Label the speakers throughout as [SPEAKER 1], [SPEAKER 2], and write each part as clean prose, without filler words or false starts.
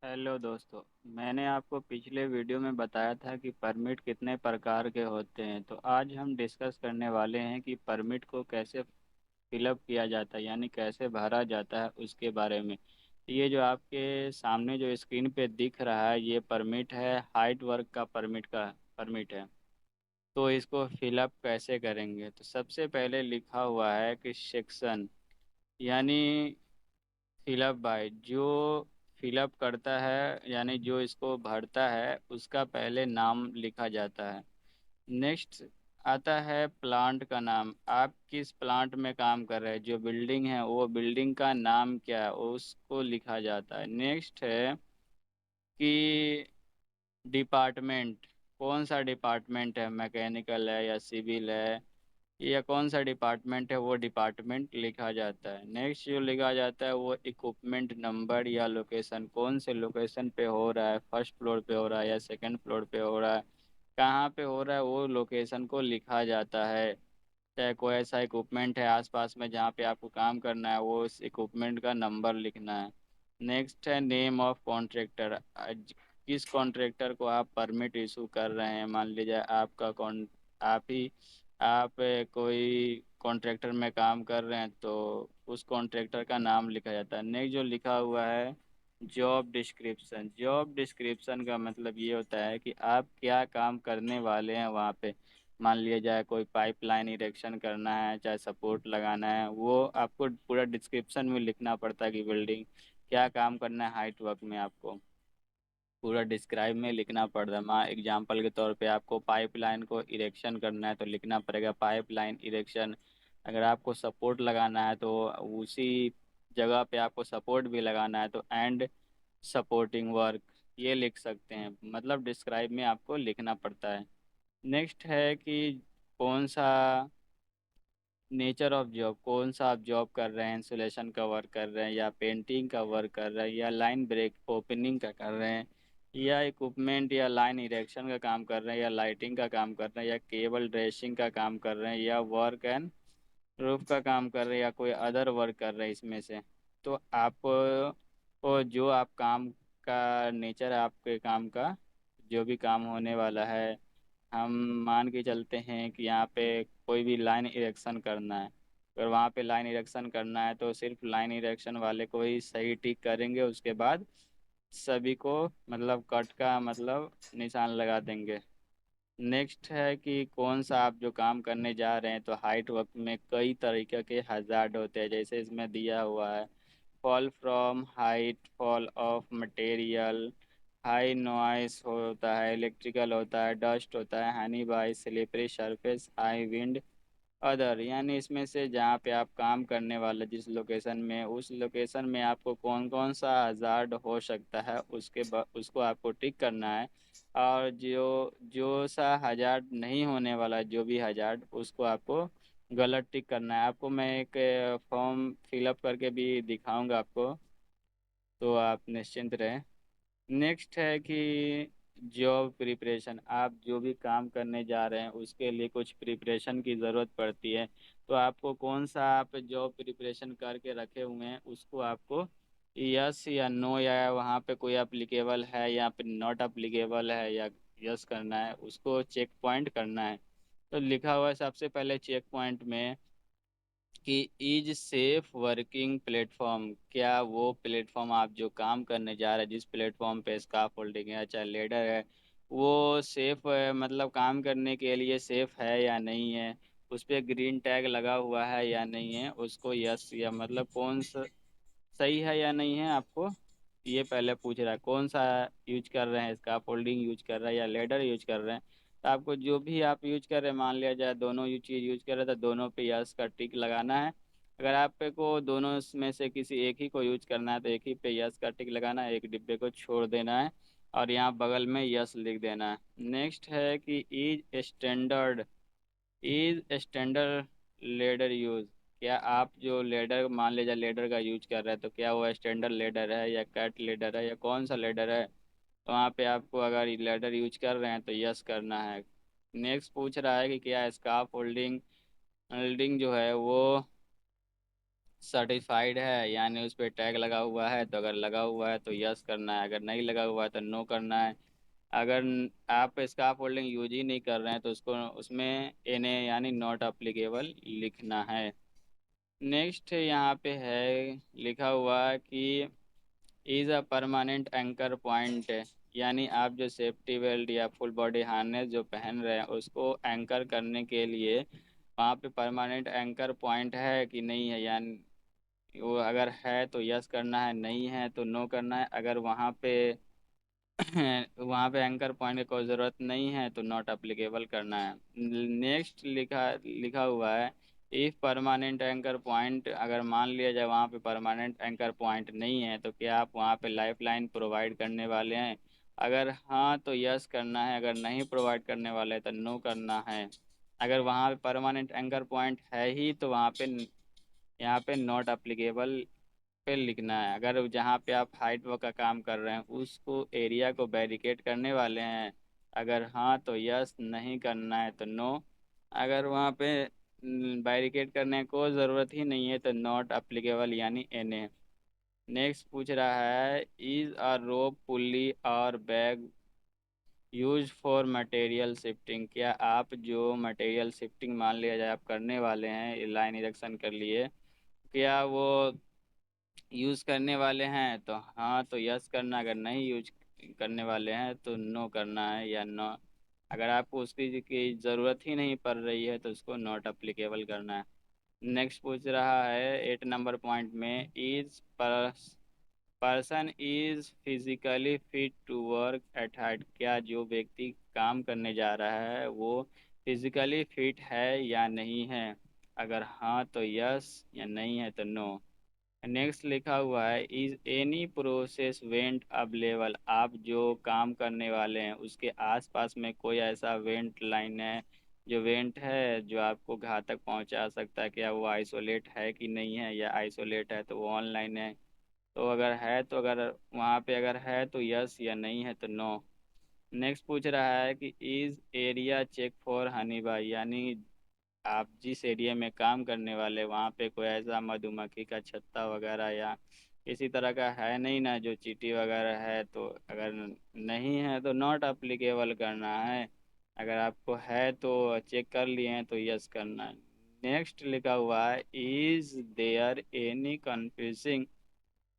[SPEAKER 1] Hello दोस्तों। मैंने आपको पिछले वीडियो में बताया था कि परमिट कितने प्रकार के होते हैं। तो आज हम डिस्कस करने वाले हैं कि परमिट को कैसे फिलअप किया जाता है, यानी कैसे भरा जाता है उसके बारे में। ये जो आपके सामने जो स्क्रीन पे दिख रहा है ये परमिट है, हाइट वर्क का परमिट है। तो इसको फिलअप कैसे करेंगे? तो सबसे पहले लिखा हुआ है कि सेक्शन, यानी फिलअप बाय, जो फिलअप करता है यानी जो इसको भरता है उसका पहले नाम लिखा जाता है। नेक्स्ट आता है प्लांट का नाम, आप किस प्लांट में काम कर रहे हैं, जो बिल्डिंग है वो बिल्डिंग का नाम क्या है उसको लिखा जाता है। नेक्स्ट है कि डिपार्टमेंट, कौन सा डिपार्टमेंट है, मैकेनिकल है या सिविल है या कौन सा डिपार्टमेंट है, वो डिपार्टमेंट लिखा जाता है। नेक्स्ट जो लिखा जाता है वो इक्विपमेंट नंबर या लोकेशन, कौन से लोकेशन पे हो रहा है, फर्स्ट फ्लोर पे हो रहा है या सेकंड फ्लोर पे हो रहा है, कहाँ पे हो रहा है, वो लोकेशन को लिखा जाता है। चाहे कोई ऐसा इक्विपमेंट है आसपास में जहाँ पे आपको काम करना है, वो उस इक्विपमेंट का नंबर लिखना है। नेक्स्ट है नेम ऑफ कॉन्ट्रैक्टर, किस कॉन्ट्रैक्टर को आप परमिट इशू कर रहे हैं। मान लीजिए आपका कौन आप ही आप कोई कॉन्ट्रैक्टर में काम कर रहे हैं तो उस कॉन्ट्रैक्टर का नाम लिखा जाता है। नेक्स्ट जो लिखा हुआ है जॉब डिस्क्रिप्शन, जॉब डिस्क्रिप्शन का मतलब ये होता है कि आप क्या काम करने वाले हैं वहाँ पे। मान लिया जाए कोई पाइपलाइन इरेक्शन करना है, चाहे सपोर्ट लगाना है, वो आपको पूरा डिस्क्रिप्शन में लिखना पड़ता है कि बिल्डिंग क्या काम करना है, हाइट वर्क में आपको पूरा डिस्क्राइब में लिखना पड़ता है। मान एग्जांपल के तौर पे आपको पाइपलाइन को इरेक्शन करना है तो लिखना पड़ेगा पाइपलाइन इरेक्शन। अगर आपको सपोर्ट लगाना है तो उसी जगह पे आपको सपोर्ट भी लगाना है तो एंड सपोर्टिंग वर्क, ये लिख सकते हैं। मतलब डिस्क्राइब में आपको लिखना पड़ता है। नेक्स्ट है कि कौन सा नेचर ऑफ जॉब, कौन सा आप जॉब कर रहे हैं, इंसुलेशन का वर्क कर रहे हैं या पेंटिंग का वर्क कर रहे हैं या लाइन ब्रेक ओपनिंग का कर रहे हैं या इक्विपमेंट या लाइन इरेक्शन का काम कर रहे हैं या लाइटिंग का काम कर रहे हैं या केबल ड्रेसिंग का काम कर रहे हैं या वर्क एंड रूफ का काम कर रहे हैं या कोई अदर वर्क कर रहे हैं इसमें से। तो आप को जो आप काम का नेचर है, आपके काम का जो भी काम होने वाला है, हम मान के चलते हैं कि यहाँ पे कोई भी लाइन इरेक्शन करना है। अगर वहाँ पे लाइन इरेक्शन करना है तो सिर्फ लाइन इरेक्शन वाले को ही सही टिक करेंगे, उसके बाद सभी को मतलब कट का मतलब निशान लगा देंगे। नेक्स्ट है कि कौन सा आप जो काम करने जा रहे हैं, तो हाइट वर्क में कई तरीके के हजार्ड होते हैं, जैसे इसमें दिया हुआ है fall from height, fall of material, high noise होता है, इलेक्ट्रिकल होता है, डस्ट होता है, Honey by, slippery surface, high wind, other. यानी इसमें से जहाँ पे आप काम करने वाले जिस लोकेशन में, उस लोकेशन में आपको कौन कौन सा हजार्ड हो सकता है उसको आपको टिक करना है। और जो जो सा हजार्ड नहीं होने वाला, जो भी हजार्ड, उसको आपको गलत टिक करना है। आपको मैं एक फॉर्म फिलअप करके भी दिखाऊंगा आपको, तो आप निश्चिंत रहें। नेक्स्ट है कि जॉब प्रिपरेशन, आप जो भी काम करने जा रहे हैं उसके लिए कुछ प्रिपरेशन की ज़रूरत पड़ती है। तो आपको कौन सा आप जॉब प्रिपरेशन करके रखे हुए हैं उसको आपको यस या नो, या वहाँ पे कोई अप्लीकेबल है या फिर नॉट अप्लीकेबल है या यस करना है, उसको चेक पॉइंट करना है। तो लिखा हुआ है सबसे पहले चेक पॉइंट में कि इज सेफ वर्किंग प्लेटफॉर्म, क्या वो प्लेटफॉर्म आप जो काम करने जा रहे हैं, जिस प्लेटफॉर्म पे स्काफ होल्डिंग है चाहे लेडर है, वो सेफ है, मतलब काम करने के लिए सेफ है या नहीं है, उस पर ग्रीन टैग लगा हुआ है या नहीं है, उसको यस या मतलब कौन सा सही है या नहीं है, आपको ये पहले पूछ रहा है। कौन सा यूज कर रहे हैं, इसका फोल्डिंग यूज कर रहे हैं या लेडर यूज कर रहे हैं। तो आपको जो भी आप यूज कर रहे हैं, मान लिया जाए दोनों ये चीज़ यूज कर रहे हैं तो दोनों पे यस का टिक लगाना है। अगर आप को दोनों में से किसी एक ही को यूज करना है तो एक ही पे यस का टिक लगाना है, एक डिब्बे को छोड़ देना है और यहाँ बगल में यस लिख देना है। नेक्स्ट है कि इज स्टैंडर्ड लेडर यूज, क्या आप जो लेडर, मान लीजिए लेडर का यूज कर रहे हैं तो क्या वो स्टैंडर्ड लेडर है या कट लेडर है या कौन सा लेडर है। तो वहाँ पे आपको अगर लेडर यूज कर रहे हैं तो यस करना है। नेक्स्ट पूछ रहा है कि क्या स्कार्फ होल्डिंग होल्डिंग जो है वो सर्टिफाइड है यानी उस पर टैग लगा हुआ है, तो अगर लगा हुआ है तो यस करना है, अगर नहीं लगा हुआ है तो नो करना है। अगर आप स्काफ फोल्डिंग यूज ही नहीं कर रहे हैं तो उसको उसमें एन ए यानी नॉट अप्लीकेबल लिखना है। नेक्स्ट यहाँ पे है लिखा हुआ कि is a permanent anchor point, यानी आप जो सेफ्टी बेल्ट या फुल बॉडी हार्नेस जो पहन रहे हैं उसको एंकर करने के लिए वहाँ पे परमानेंट एंकर पॉइंट है कि नहीं है, यानी वो अगर है तो यस करना है, नहीं है तो नो करना है। अगर वहाँ पे वहाँ पे एंकर पॉइंट की कोई ज़रूरत नहीं है तो नॉट अप्लीकेबल करना है। नेक्स्ट लिखा लिखा हुआ है इफ़ परमानेंट एंकर पॉइंट, अगर मान लिया जाए वहाँ पे परमानेंट एंकर पॉइंट नहीं है तो क्या आप वहाँ पे लाइफ लाइन प्रोवाइड करने वाले हैं? अगर हाँ तो यस करना है, अगर नहीं प्रोवाइड करने वाले तो नो करना है। अगर वहाँ पे परमानेंट एंकर पॉइंट है ही तो वहाँ पे यहाँ पे नॉट अप्लीकेबल पे लिखना है। अगर जहाँ पे आप हाइट वर्क का काम कर रहे हैं उसको एरिया को बैरिकेड करने वाले हैं, अगर हाँ तो यस, नहीं करना है तो नो। अगर वहाँ पे बैरिकेड करने को ज़रूरत ही नहीं है तो नॉट अप्लीकेबल यानी एन ए। नेक्स्ट पूछ रहा है इज़ अ रोप पुल्ली और bag use for material shifting, क्या आप जो मटेरियल शिफ्टिंग मान लिया जाए आप करने वाले हैं, लाइन इरेक्शन कर लिए, क्या वो यूज़ करने वाले हैं? तो हाँ तो यस करना, अगर नहीं यूज करने वाले हैं तो नो करना है या नो। अगर आपको उसकी की ज़रूरत ही नहीं पड़ रही है तो उसको नॉट अप्लीकेबल करना है। नेक्स्ट पूछ रहा है 8 नंबर पॉइंट में is person is physically fit to work at height, क्या जो व्यक्ति काम करने जा रहा है वो फिजिकली फिट है या नहीं है? अगर हाँ तो यस, या नहीं है तो नो। नेक्स्ट लिखा हुआ है is any process went available, आप जो काम करने वाले हैं उसके आसपास में कोई ऐसा वेंट लाइन है जो वेंट है जो आपको घातक पहुंचा सकता है, क्या वो आइसोलेट है कि नहीं है, या आइसोलेट है तो वो ऑनलाइन है? तो अगर है तो अगर वहाँ पे अगर है तो यस, या नहीं है तो नो। नेक्स्ट पूछ रहा है कि is area check for honey bee, यानी आप जिस एरिया में काम करने वाले वहाँ पे कोई ऐसा मधुमक्खी का छत्ता वगैरह या किसी तरह का है नहीं ना जो चींटी वगैरह है? तो अगर नहीं है तो नॉट अप्लीकेबल करना है, अगर आपको है तो चेक कर लिए हैं तो यस करना है। नेक्स्ट लिखा हुआ है is there any confusing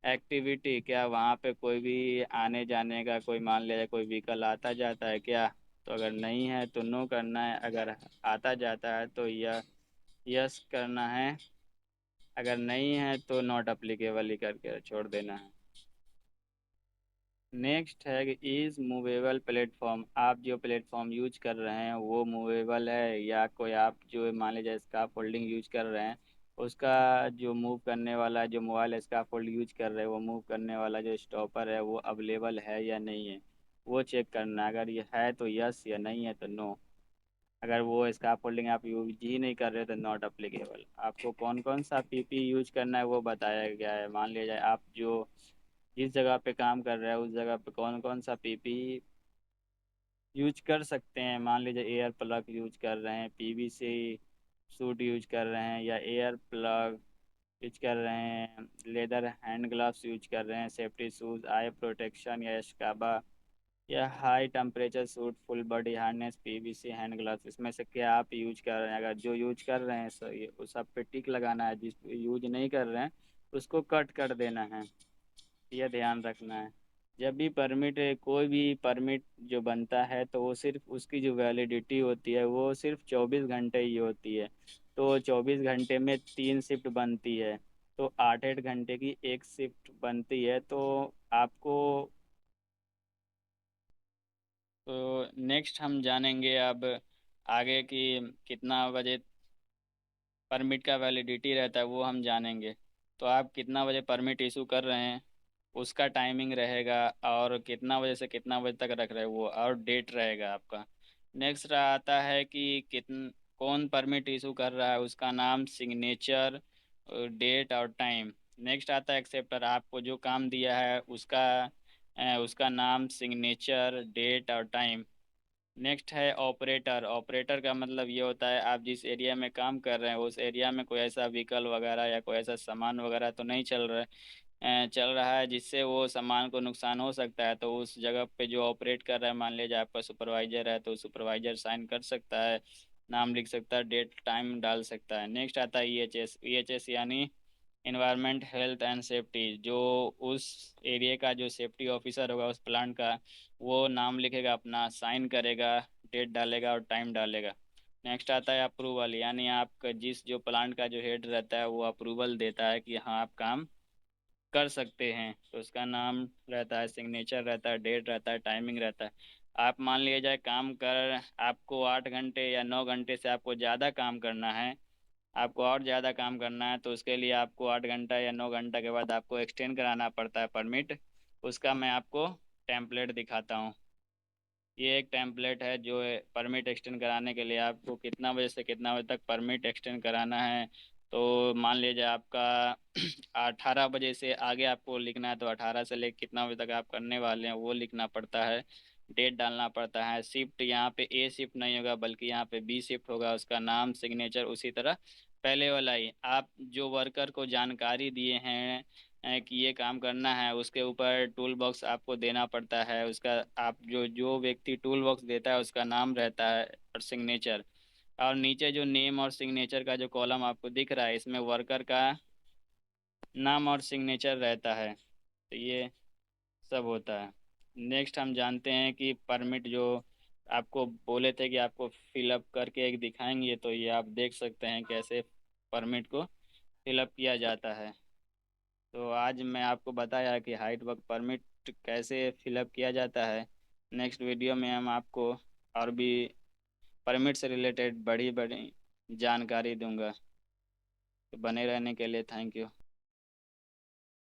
[SPEAKER 1] activity, क्या वहाँ पे कोई भी आने जाने का कोई मान लिया जाए कोई व्हीकल आता जाता है क्या? तो अगर नहीं है तो नो करना है, अगर आता जाता है तो यह यस करना है, अगर नहीं है तो नॉट अप्लीकेबल ही करके छोड़ देना है। नेक्स्ट है कि इज़ मूवेबल प्लेटफॉर्म, आप जो प्लेटफॉर्म यूज कर रहे हैं वो मूवेबल है, या कोई आप जो मान लीजिए स्काफ फोल्डिंग यूज कर रहे हैं उसका जो मूव करने वाला जो मोबाइल स्काफ फोल्ड यूज कर रहे हैं वो मूव करने वाला जो स्टॉपर है वो अवेलेबल है या नहीं है, वो चेक करना है। अगर ये है तो यस, या नहीं है तो नो। अगर वो स्काफ फोल्डिंग आप यूज ही नहीं कर रहे तो नॉट अप्लीकेबल। आपको कौन कौन सा पीपी यूज करना है वो बताया गया है। मान लिया जाए आप जो जिस जगह पे काम कर रहे हैं उस जगह पे कौन कौन सा पीपी यूज कर सकते हैं। मान लीजिए एयर प्लग यूज कर रहे हैं, पीवीसी सूट यूज कर रहे हैं, या एयर प्लग यूज कर रहे हैं, लेदर हैंड ग्लव्स यूज कर रहे हैं, सेफ्टी शूज, आई प्रोटेक्शन या स्काबा, या high temperature suit, full body harness, PVC hand gloves, इसमें से क्या आप यूज कर रहे हैं? अगर जो यूज कर रहे हैं सो ये उस सब पे टिक लगाना है, जिस यूज नहीं कर रहे हैं उसको कट कर देना है। यह ध्यान रखना है। जब भी परमिट कोई भी परमिट जो बनता है तो वो सिर्फ उसकी जो वैलिडिटी होती है वो सिर्फ 24 घंटे ही होती है। तो 24 घंटे में 3 शिफ्ट बनती है, तो 8 8 घंटे की एक शिफ्ट बनती है। तो आपको तो नेक्स्ट हम जानेंगे अब आगे कि कितना बजे परमिट का वैलिडिटी रहता है वो हम जानेंगे। तो आप कितना बजे परमिट इशू कर रहे हैं उसका टाइमिंग रहेगा, और कितना बजे से कितना बजे तक रख रहे हैं वो, और डेट रहेगा आपका। नेक्स्ट आता है कि कौन परमिट इशू कर रहा है उसका नाम, सिग्नेचर, डेट और टाइम। नेक्स्ट आता है एक्सेप्टर, आपको जो काम दिया है उसका उसका नाम, सिग्नेचर, डेट और टाइम। नेक्स्ट है ऑपरेटर। ऑपरेटर का मतलब ये होता है आप जिस एरिया में काम कर रहे हैं उस एरिया में कोई ऐसा व्हीकल वगैरह या कोई ऐसा सामान वगैरह तो नहीं चल रहा है जिससे वो सामान को नुकसान हो सकता है, तो उस जगह पे जो ऑपरेट कर रहा है, मान लीजिए आपका सुपरवाइजर है तो सुपरवाइजर साइन कर सकता है, नाम लिख सकता है, डेट टाइम डाल सकता है। नेक्स्ट आता है ईएचएस। ईएचएस यानी इन्वायरमेंट हेल्थ एंड सेफ्टी। जो उस एरिया का जो सेफ्टी ऑफिसर होगा उस प्लांट का, वो नाम लिखेगा अपना, साइन करेगा, डेट डालेगा और टाइम डालेगा। नेक्स्ट आता है अप्रूवल, यानी आपका जिस जो प्लांट का जो हेड रहता है वो अप्रूवल देता है कि हाँ आप काम कर सकते हैं, तो उसका नाम रहता है, सिग्नेचर रहता है, डेट रहता है, टाइमिंग रहता है। आप मान लिया जाए काम कर, आपको 8 घंटे या 9 घंटे से आपको ज़्यादा काम करना है, आपको और ज़्यादा काम करना है, तो उसके लिए आपको 8 घंटा या 9 घंटा के बाद आपको एक्सटेंड कराना पड़ता है परमिट। उसका मैं आपको टेम्पलेट दिखाता हूँ। ये एक टेम्पलेट है जो परमिट एक्सटेंड कराने के लिए आपको कितना बजे से कितना बजे तक परमिट एक्सटेंड कराना है। तो मान लीजिए आपका 18 बजे से आगे आपको लिखना है, तो 18 से लेकर कितना बजे तक आप करने वाले हैं वो लिखना पड़ता है, डेट डालना पड़ता है। शिफ्ट यहाँ पे ए शिफ्ट नहीं होगा बल्कि यहाँ पे बी शिफ्ट होगा, उसका नाम, सिग्नेचर उसी तरह पहले वाला ही। आप जो वर्कर को जानकारी दिए हैं कि ये काम करना है, उसके ऊपर टूल बॉक्स आपको देना पड़ता है। उसका आप जो जो व्यक्ति टूल बॉक्स देता है उसका नाम रहता है और सिग्नेचर, और नीचे जो नेम और सिग्नेचर का जो कॉलम आपको दिख रहा है इसमें वर्कर का नाम और सिग्नेचर रहता है। तो ये सब होता है। नेक्स्ट हम जानते हैं कि परमिट जो आपको बोले थे कि आपको फिलअप करके एक दिखाएंगे, तो ये आप देख सकते हैं कैसे परमिट को फिलअप किया जाता है। तो आज मैं आपको बताया कि हाइट वर्क परमिट कैसे फिलअप किया जाता है। नेक्स्ट वीडियो में हम आपको और भी परमिट से रिलेटेड बड़ी बड़ी जानकारी दूंगा। तो बने रहने के लिए थैंक यू।